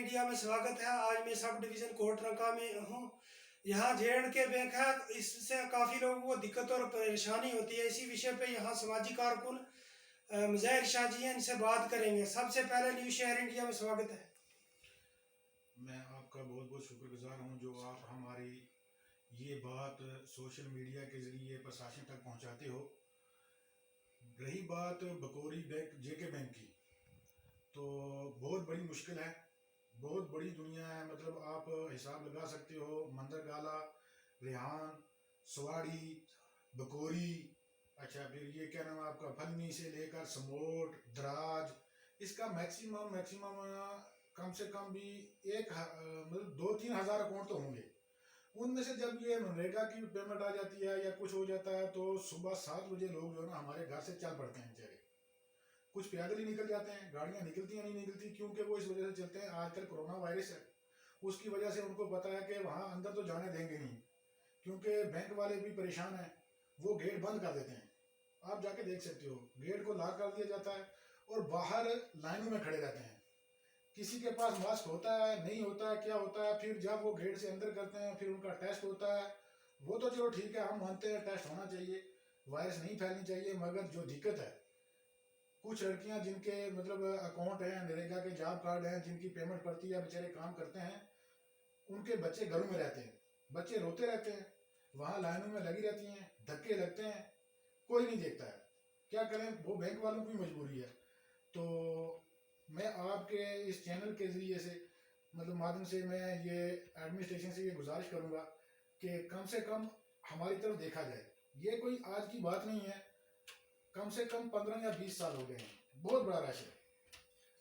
India में स्वागत है। आज मैं सब डिवीज़न कोटरंका में हूँ। यहाँ जे.एंड.के बैंक है, इससे काफ़ी लोगों को दिक्कत और परेशानी होती है। इसी विषय पे यहाँ सामाजिक कारकुन मुज़ाहिर शाह जी हैं, इनसे बात करेंगे। सबसे पहले न्यू शहर इंडिया में स्वागत है। मैं आपका बहुत बहुत शुक्रगुजार हूँ जो आप हमारी ये बात सोशल मीडिया के ज़रिए प्रशासन तक पहुँचाते हो। रही बात बकौरी बैंक जेके बैंक की, तो बहुत बड़ी मुश्किल है, बहुत बड़ी दुनिया है। मतलब आप हिसाब लगा सकते हो, मंदरगाला, रेहान, सवाड़ी, बकौरी, अच्छा फिर ये क्या नाम है आपका, फलनी से लेकर समोट, दराज, इसका मैक्सिमम कम से कम भी मतलब 2-3 हज़ार अकाउंट तो होंगे। उनमें से जब ये मनरेगा की पेमेंट आ जाती है या कुछ हो जाता है तो सुबह 7 बजे लोग जो है ना हमारे घर से चल पड़ते हैं बेचारे। कुछ पैदल ही निकल जाते हैं, गाड़ियाँ निकलती हैं नहीं निकलती, क्योंकि वो इस वजह से चलते हैं आजकल कोरोना वायरस है, उसकी वजह से उनको पता है कि वहाँ अंदर तो जाने देंगे नहीं, क्योंकि बैंक वाले भी परेशान हैं, वो गेट बंद कर देते हैं। आप जाके देख सकते हो, गेट को लॉक कर दिया जाता है और बाहर लाइनों में खड़े रहते हैं। किसी के पास मास्क होता है नहीं होता है क्या होता है, फिर जब वो गेट से अंदर करते हैं फिर उनका टेस्ट होता है। वो तो चलो ठीक है, हम मानते हैं टेस्ट होना चाहिए, वायरस नहीं फैलनी चाहिए, मगर जो दिक्कत है कुछ लड़कियां जिनके मतलब अकाउंट हैं, नरेगा के जॉब कार्ड हैं, जिनकी पेमेंट पड़ती है, बेचारे काम करते हैं, उनके बच्चे घरों में रहते हैं, बच्चे रोते रहते हैं, वहाँ लाइनों में लगी रहती हैं, धक्के लगते हैं, कोई नहीं देखता है। क्या करें, वो बैंक वालों की मजबूरी है। तो मैं आपके इस चैनल के ज़रिए से मतलब माध्यम से मैं ये एडमिनिस्ट्रेशन से ये गुजारिश करूँगा कि कम से कम हमारी तरफ देखा जाए। ये कोई आज की बात नहीं है, कम से कम 15 या 20 साल हो गए हैं, बहुत बड़ा रश है।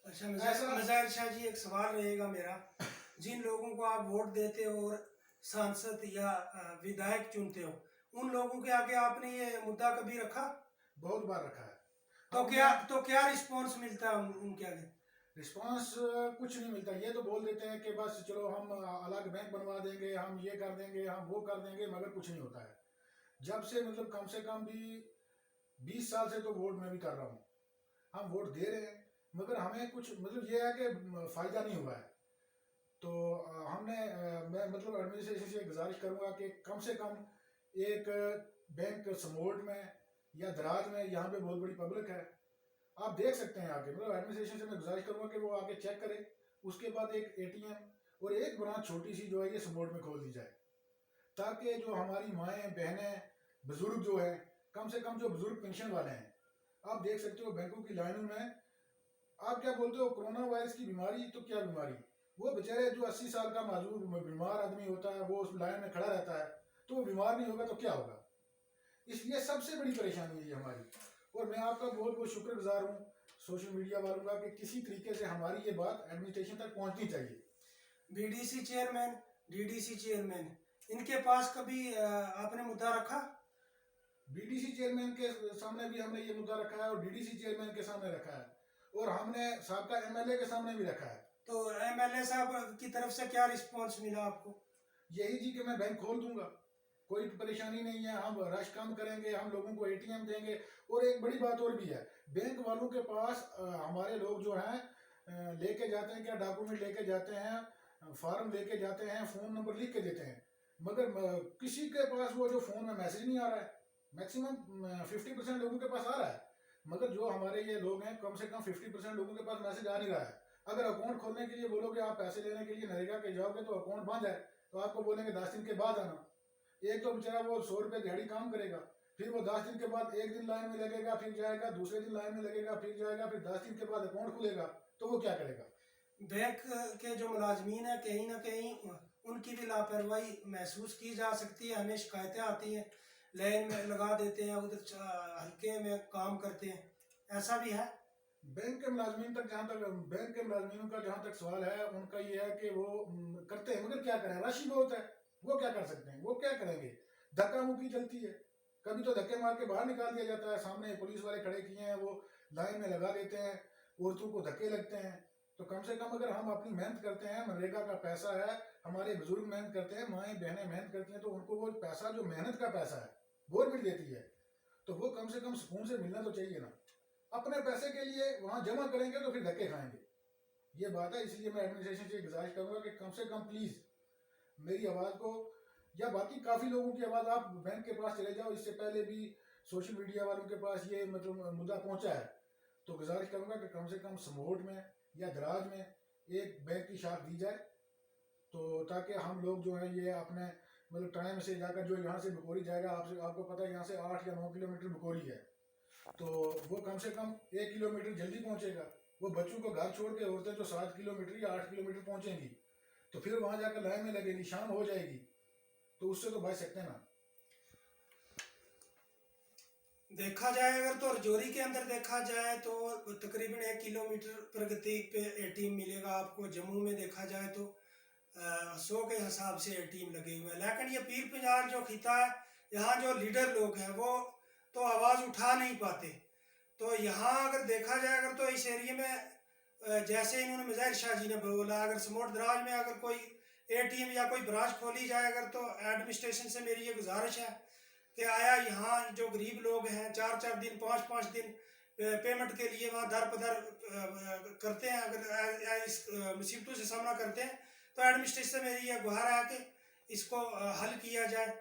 अच्छा मुज़ाहिर शाह जी, एक सवाल रहेगा मेरा। जिन लोगों को आप वोट देते हो और सांसद या विधायक चुनते हो, उन लोगों के आगे आपने ये मुद्दा कभी रखा? बहुत बार रखा है। तो क्या रिस्पॉन्स मिलता है उनके आगे? रिस्पांस कुछ नहीं मिलता। ये तो बोल देते हैं कि बस चलो हम अलग बैंक बनवा देंगे, हम ये कर देंगे, हम वो कर देंगे, मगर कुछ नहीं होता है। जब से मतलब कम से कम भी 20 साल से तो वोट मैं भी कर रहा हूँ, हम वोट दे रहे हैं, मगर हमें कुछ मतलब ये है कि फ़ायदा नहीं हुआ है। तो मैं मतलब एडमिनिस्ट्रेशन से गुजारिश करूँगा कि कम से कम एक बैंक समोट में या दराज में, यहाँ पे बहुत बड़ी पब्लिक है, आप देख सकते हैं आके, मतलब एडमिनिस्ट्रेशन से मैं गुजारिश करूँगा कि वो आके चेक करें। उसके बाद एक एटीएम और एक ब्रांच छोटी सी जो है ये समोट में खोल दी जाए, ताकि जो हमारी माएँ बहनें बुजुर्ग जो है, कम से कम जो बुजुर्ग पेंशन वाले हैं, आप देख सकते हो बैंकों की लाइनों में, आप क्या बोलते हो कोरोना वायरस की बीमारी, तो क्या बीमारी, वो बेचारे जो 80 साल का माजूर बीमार आदमी होता है वो उस लाइन में खड़ा रहता है, तो वो बीमार नहीं होगा तो क्या होगा। इसलिए सबसे बड़ी परेशानी है ये हमारी। और मैं आपका बहुत बहुत शुक्रगुजार हूँ सोशल मीडिया वालों का कि किसी तरीके से हमारी ये बात एडमिनिस्ट्रेशन तक पहुँचनी चाहिए। बीडीसी चेयरमैन, डीडीसी चेयरमैन, इनके पास कभी आपने मुद्दा रखा? बीडीसी चेयरमैन के सामने भी हमने ये मुद्दा रखा है और डीडीसी चेयरमैन के सामने रखा है, और हमने साबका एमएलए के सामने भी रखा है। तो एमएलए साहब की तरफ से क्या रिस्पॉन्स मिला आपको? यही जी कि मैं बैंक खोल दूंगा, कोई परेशानी नहीं है, हम रश कम करेंगे, हम लोगों को एटीएम देंगे। और एक बड़ी बात और भी है, बैंक वालों के पास हमारे लोग जो हैं लेके जाते हैं, क्या डॉक्यूमेंट लेके जाते हैं, फॉर्म लेके जाते हैं, फ़ोन नंबर लिख के देते हैं, मगर किसी के पास वो जो फ़ोन में मैसेज नहीं आ रहा है। मैक्सिमम 50% लोगों के पास आ रहा है, मगर जो हमारे ये लोग हैं कम से कम 50% लोगों के पास मैसेज आ नहीं रहा है। अगर अकाउंट खोलने के लिए बोलोगे, आप पैसे लेने के लिए नरेगा के जाओगे तो अकाउंट बंद है, तो आपको बोलेंगे 10 दिन के बाद आना। एक तो बेचारा वो 100 रुपये दिहाड़ी काम करेगा, फिर वो 10 दिन के बाद एक दिन लाइन में लगेगा, फिर जाएगा, दूसरे दिन लाइन में लगेगा, फिर जाएगा, फिर 10 दिन के बाद अकाउंट खुलेगा, तो वो क्या करेगा। बैंक के जो मुलाजमीन है, कहीं ना कहीं उनकी भी लापरवाही महसूस की जा सकती है। हमें शिकायतें आती हैं, लाइन में लगा देते हैं, उधर हल्के में काम करते हैं, ऐसा भी है। बैंक के मुलाजमीन तक जहाँ तक बैंक के मुलाजमीनों का जहाँ तक सवाल है, उनका ये है कि वो करते हैं, मगर क्या करें, राशि बहुत है, वो क्या कर सकते हैं, वो क्या करेंगे। धक्का मुक्की चलती है, कभी तो धक्के मार के बाहर निकाल दिया जाता है, सामने पुलिस वाले खड़े किए हैं, वो लाइन में लगा देते हैं, औरतों को धक्के लगते हैं। तो कम से कम अगर हम अपनी मेहनत करते हैं, मनरेगा का पैसा है, हमारे बुजुर्ग मेहनत करते हैं, माएँ बहनें मेहनत करती हैं, तो उनको वो पैसा जो मेहनत का पैसा है गवर्नमेंट देती है, तो वो कम से कम सुकून से मिलना तो चाहिए ना। अपने पैसे के लिए वहां जमा करेंगे तो फिर धक्के खाएंगे। ये बात है। इसलिए मैं एडमिनिस्ट्रेशन से गुजारिश करूंगा कि कम से कम प्लीज़ मेरी आवाज़ को, या बाकी काफ़ी लोगों की आवाज़, आप बैंक के पास चले जाओ, इससे पहले भी सोशल मीडिया वालों के पास ये मतलब मुद्दा पहुंचा है, तो गुजारिश करूंगा कि कम से कम समोट में या दराज में एक बैंक की शाख दी जाए, तो ताकि हम लोग जो है ये अपने मतलब टाइम से जाकर, जो यहाँ से बकोरी जाएगा, आपको पता है यहाँ से 8 या 9 किलोमीटर बकोरी है, तो वो कम से कम 1 किलोमीटर जल्दी पहुँचेगा। वो बच्चों को घर छोड़ के औरतें जो 7 किलोमीटर या 8 किलोमीटर पहुँचेंगी, तो फिर वहाँ जाकर लाइन में लगेगी, शाम हो जाएगी, तो उससे तो बच सकते हैं ना। देखा जाए अगर तो रजौरी के अंदर देखा जाए तो तकरीबन 1 किलोमीटर प्रगति पे एटीएम मिलेगा आपको। जम्मू में देखा जाए तो 100 के हिसाब से एटीएम लगे हुए हैं। लेकिन ये पीर पंजाल जो खिता है, यहाँ जो लीडर लोग हैं वो तो आवाज़ उठा नहीं पाते। तो यहाँ अगर देखा जाए अगर तो इस एरिए में जैसे इन्होंने मज़ाहिर शाह जी ने बोला, अगर समोट दराज में अगर कोई एटीएम या कोई ब्रांच खोली जाए अगर, तो एडमिनिस्ट्रेशन से मेरी ये गुजारिश है कि आया यहाँ जो गरीब लोग हैं 4-4 दिन 5-5 दिन पेमेंट के लिए वहाँ दर बदर करते हैं, अगर इस मुसीबतों से सामना करते हैं, तो एडमिनिस्ट्रेशन से मेरी ये गुहार है कि इसको हल किया जाए।